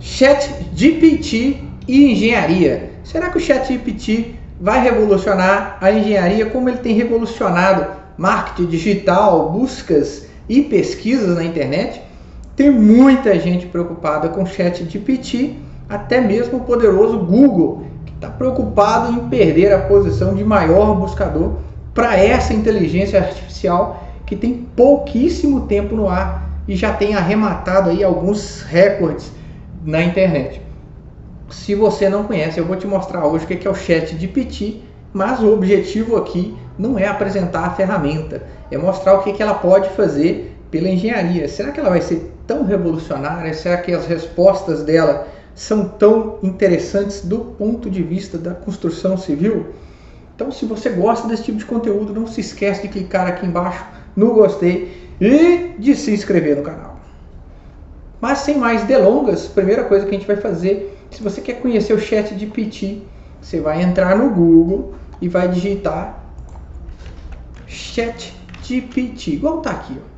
ChatGPT e engenharia. Será que o ChatGPT vai revolucionar a engenharia como ele tem revolucionado marketing digital, buscas e pesquisas na internet? Tem muita gente preocupada com o ChatGPT, até mesmo o poderoso Google, que está preocupado em perder a posição de maior buscador para essa inteligência artificial que tem pouquíssimo tempo no ar e já tem arrematado aí alguns recordes na internet. Se você não conhece, eu vou te mostrar hoje o que é o ChatGPT, mas o objetivo aqui não é apresentar a ferramenta, é mostrar o que ela pode fazer pela engenharia. Será que ela vai ser tão revolucionária? Será que as respostas dela são tão interessantes do ponto de vista da construção civil? Então, se você gosta desse tipo de conteúdo, não se esquece de clicar aqui embaixo no gostei e de se inscrever no canal. Mas sem mais delongas, primeira coisa que a gente vai fazer, se você quer conhecer o ChatGPT, você vai entrar no Google e vai digitar ChatGPT, igual tá aqui, ó.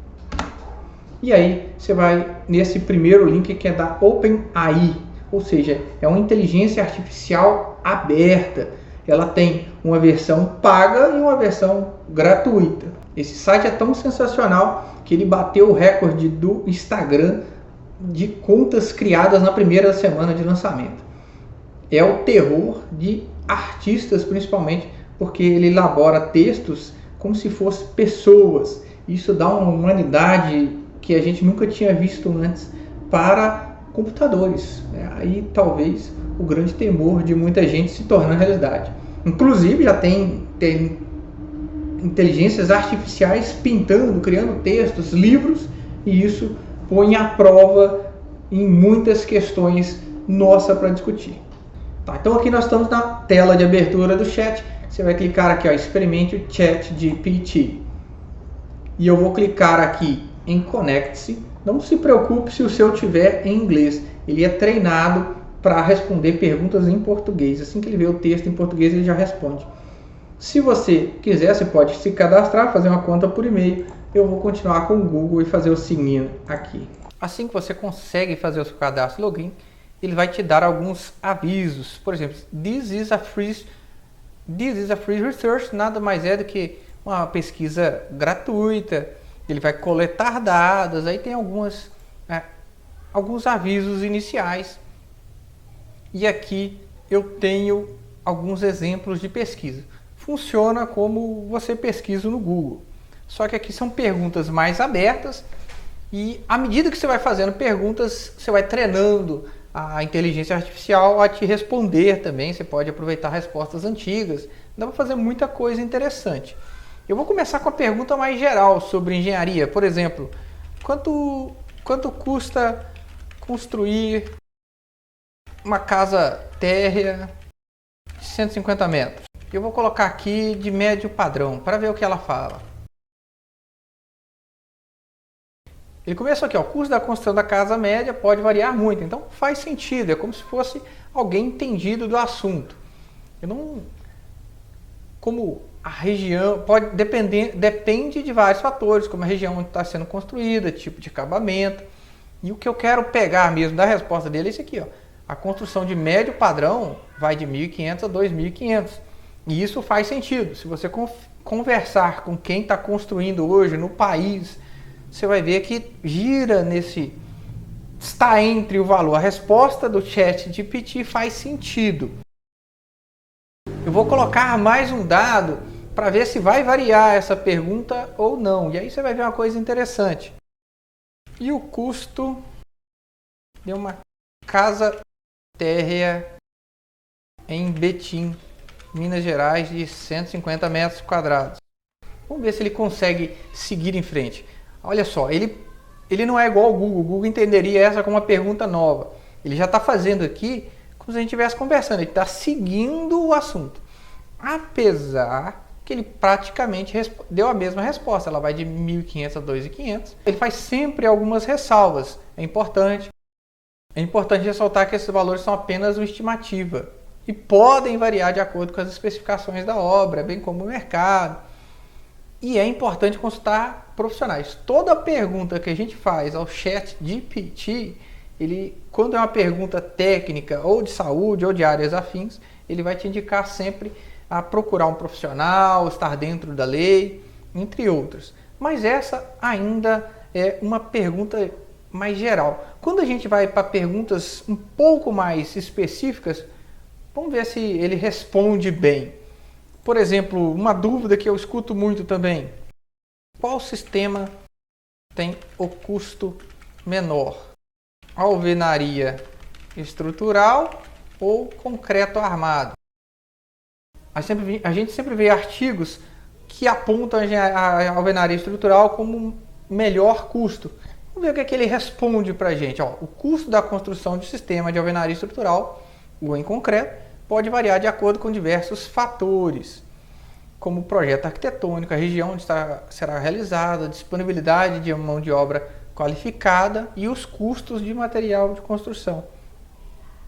E aí você vai nesse primeiro link que é da OpenAI, ou seja, é uma inteligência artificial aberta. Ela tem uma versão paga e uma versão gratuita. Esse site é tão sensacional que ele bateu o recorde do Instagram de contas criadas na primeira semana de lançamento. É o terror de artistas, principalmente, porque ele elabora textos como se fossem pessoas. Isso dá uma humanidade que a gente nunca tinha visto antes para computadores. Aí talvez o grande temor de muita gente se tornando realidade. Inclusive já tem inteligências artificiais pintando, criando textos, livros, e isso põe à prova em muitas questões nossas para discutir. Tá, então aqui nós estamos na tela de abertura do chat. Você vai clicar aqui, ó, experimente o ChatGPT. E eu vou clicar aqui em Conecte-se. Não se preocupe se o seu tiver em inglês. Ele é treinado para responder perguntas em português. Assim que ele vê o texto em português, ele já responde. Se você quiser, você pode se cadastrar, fazer uma conta por e-mail. Eu vou continuar com o Google e fazer o sininho aqui. Assim que você consegue fazer o seu cadastro e login, ele vai te dar alguns avisos. Por exemplo, This is a free research, nada mais é do que uma pesquisa gratuita. Ele vai coletar dados, aí tem alguns avisos iniciais. E aqui eu tenho alguns exemplos de pesquisa. Funciona como você pesquisa no Google. Só que aqui são perguntas mais abertas e à medida que você vai fazendo perguntas, você vai treinando a inteligência artificial a te responder também. Você pode aproveitar respostas antigas. Dá para fazer muita coisa interessante. Eu vou começar com a pergunta mais geral sobre engenharia. Por exemplo, quanto custa construir uma casa térrea de 150 metros? Eu vou colocar aqui de médio padrão para ver o que ela fala. Ele começou aqui, ó, o custo da construção da casa média pode variar muito, então faz sentido, é como se fosse alguém entendido do assunto. Como a região depende de vários fatores, como a região onde está sendo construída, tipo de acabamento. E o que eu quero pegar mesmo da resposta dele é esse aqui, ó. A construção de médio padrão vai de 1.500 a 2.500. E isso faz sentido. Se você conversar com quem está construindo hoje no país, você vai ver que gira está entre o valor. A resposta do ChatGPT faz sentido. Eu vou colocar mais um dado para ver se vai variar essa pergunta ou não. E aí você vai ver uma coisa interessante. E o custo de uma casa térrea em Betim, Minas Gerais, de 150 metros quadrados. Vamos ver se ele consegue seguir em frente. Olha só, ele não é igual ao Google. O Google entenderia essa como uma pergunta nova. Ele já está fazendo aqui como se a gente estivesse conversando. Ele está seguindo o assunto. Apesar que ele praticamente deu a mesma resposta. Ela vai de 1.500 a 2.500. Ele faz sempre algumas ressalvas. É importante ressaltar que esses valores são apenas uma estimativa e podem variar de acordo com as especificações da obra, bem como o mercado. E é importante consultar profissionais. Toda pergunta que a gente faz ao ChatGPT, ele, quando é uma pergunta técnica ou de saúde ou de áreas afins, ele vai te indicar sempre a procurar um profissional, estar dentro da lei, entre outros. Mas essa ainda é uma pergunta mais geral. Quando a gente vai para perguntas um pouco mais específicas, vamos ver se ele responde bem. Por exemplo, uma dúvida que eu escuto muito também: qual sistema tem o custo menor? Alvenaria estrutural ou concreto armado? A gente sempre vê artigos que apontam a alvenaria estrutural como melhor custo. Vamos ver o que é que ele responde para a gente. O custo da construção de sistema de alvenaria estrutural ou em concreto pode variar de acordo com diversos fatores, como o projeto arquitetônico, a região onde será realizada, a disponibilidade de mão de obra qualificada e os custos de material de construção.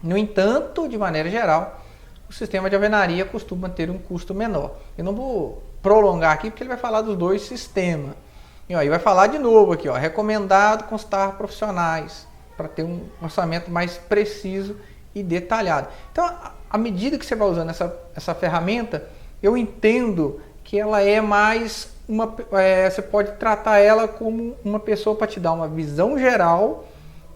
No entanto, de maneira geral, o sistema de alvenaria costuma ter um custo menor. Eu não vou prolongar aqui porque ele vai falar dos dois sistemas. E aí vai falar de novo aqui, recomendado consultar profissionais para ter um orçamento mais preciso e detalhado. Então, à medida que você vai usando essa ferramenta, eu entendo que ela é mais você pode tratar ela como uma pessoa para te dar uma visão geral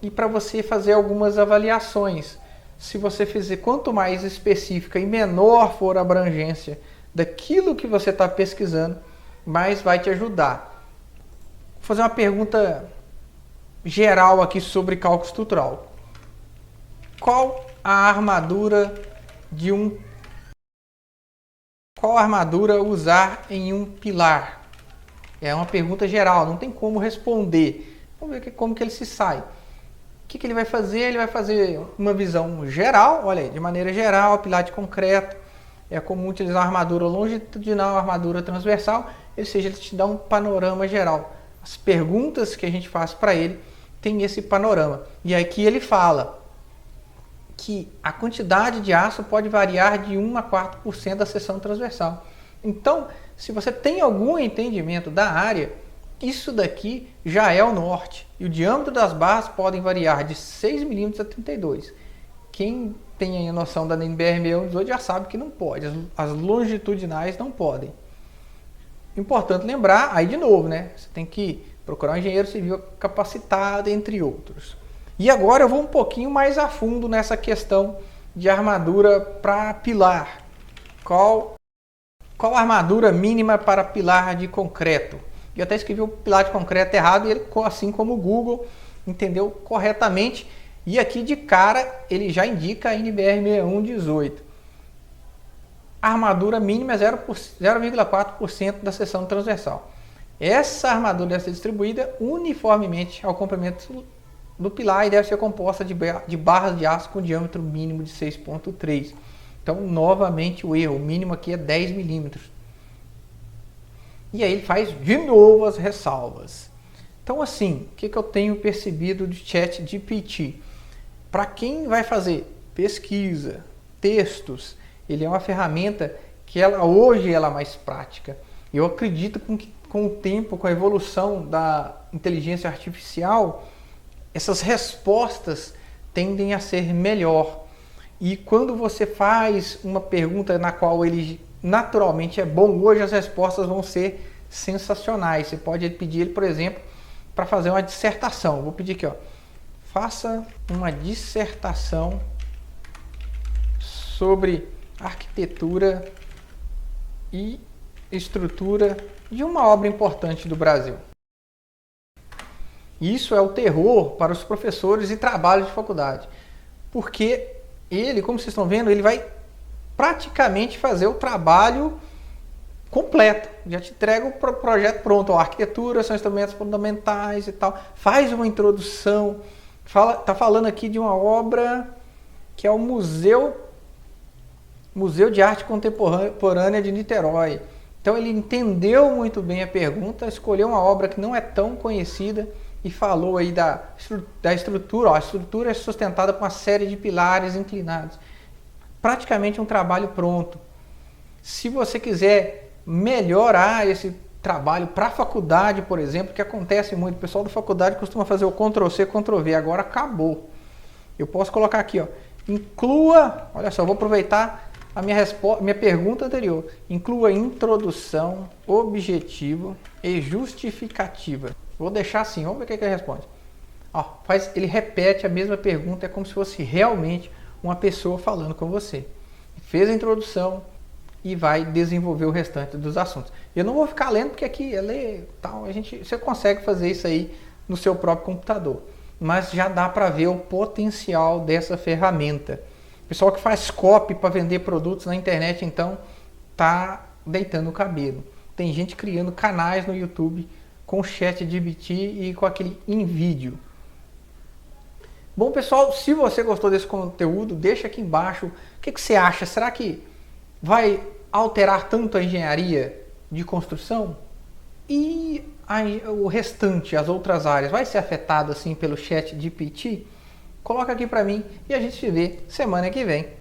e para você fazer algumas avaliações. Se você fizer, quanto mais específica e menor for a abrangência daquilo que você está pesquisando, mais vai te ajudar. Vou fazer uma pergunta geral aqui sobre cálculo estrutural. Qual armadura usar em um pilar? É uma pergunta geral, não tem como responder. Vamos ver como que ele se sai. O que ele vai fazer? Ele vai fazer uma visão geral, olha aí, de maneira geral, pilar de concreto. É comum utilizar uma armadura longitudinal, armadura transversal, ou seja, ele te dá um panorama geral. As perguntas que a gente faz para ele tem esse panorama. E aqui ele fala que a quantidade de aço pode variar de 1 a 4% da seção transversal. Então, se você tem algum entendimento da área, isso daqui já é o norte. E o diâmetro das barras podem variar de 6 mm a 32. Quem tem a noção da NBR 6118 já sabe que não pode. As longitudinais não podem. Importante lembrar, aí de novo, né? Você tem que procurar um engenheiro civil capacitado, entre outros. E agora eu vou um pouquinho mais a fundo nessa questão de armadura para pilar. Qual a armadura mínima para pilar de concreto? Eu até escrevi o pilar de concreto errado, e ele, assim como o Google, entendeu corretamente. E aqui de cara ele já indica a NBR 6118. A armadura mínima é 0,4% da seção transversal. Essa armadura deve ser distribuída uniformemente ao comprimento do pilar e deve ser composta de barras de aço com diâmetro mínimo de 6,3. Então, novamente, o erro mínimo aqui é 10 milímetros. E aí ele faz de novo as ressalvas. Então, assim, o que eu tenho percebido de ChatGPT? Para quem vai fazer pesquisa, textos, ele é uma ferramenta que hoje ela é mais prática. Eu acredito que com o tempo, com a evolução da inteligência artificial, essas respostas tendem a ser melhor. E quando você faz uma pergunta na qual ele naturalmente é bom, hoje as respostas vão ser sensacionais. Você pode pedir ele, por exemplo, para fazer uma dissertação. Vou pedir aqui, faça uma dissertação sobre arquitetura e estrutura de uma obra importante do Brasil. Isso é o terror para os professores e trabalhos de faculdade, porque ele, como vocês estão vendo, ele vai praticamente fazer o trabalho completo. Já te entrega o projeto pronto. Arquitetura são instrumentos fundamentais e tal. Faz uma introdução. Tá falando aqui de uma obra que é o Museu de Arte Contemporânea de Niterói. Então ele entendeu muito bem a pergunta, escolheu uma obra que não é tão conhecida e falou aí da estrutura. A estrutura é sustentada por uma série de pilares inclinados. Praticamente um trabalho pronto. Se você quiser melhorar esse trabalho para a faculdade, por exemplo, que acontece muito, o pessoal da faculdade costuma fazer o Ctrl+C, Ctrl+V, agora acabou. Eu posso colocar aqui, ó, inclua, olha só, vou aproveitar a minha pergunta anterior. Inclua introdução, objetivo e justificativa. Vou deixar assim, vamos ver o que ele responde. Ó, ele repete a mesma pergunta, é como se fosse realmente uma pessoa falando com você. Fez a introdução e vai desenvolver o restante dos assuntos. Eu não vou ficar lendo porque aqui é ler tal, você consegue fazer isso aí no seu próprio computador. Mas já dá para ver o potencial dessa ferramenta. O pessoal que faz copy para vender produtos na internet, então, tá deitando o cabelo. Tem gente criando canais no YouTube com ChatGPT e com aquele InVideo. Bom, pessoal, se você gostou desse conteúdo, deixa aqui embaixo. O que você acha? Será que vai alterar tanto a engenharia de construção? E o restante, as outras áreas, vai ser afetado assim pelo ChatGPT? Coloca aqui para mim e a gente se vê semana que vem.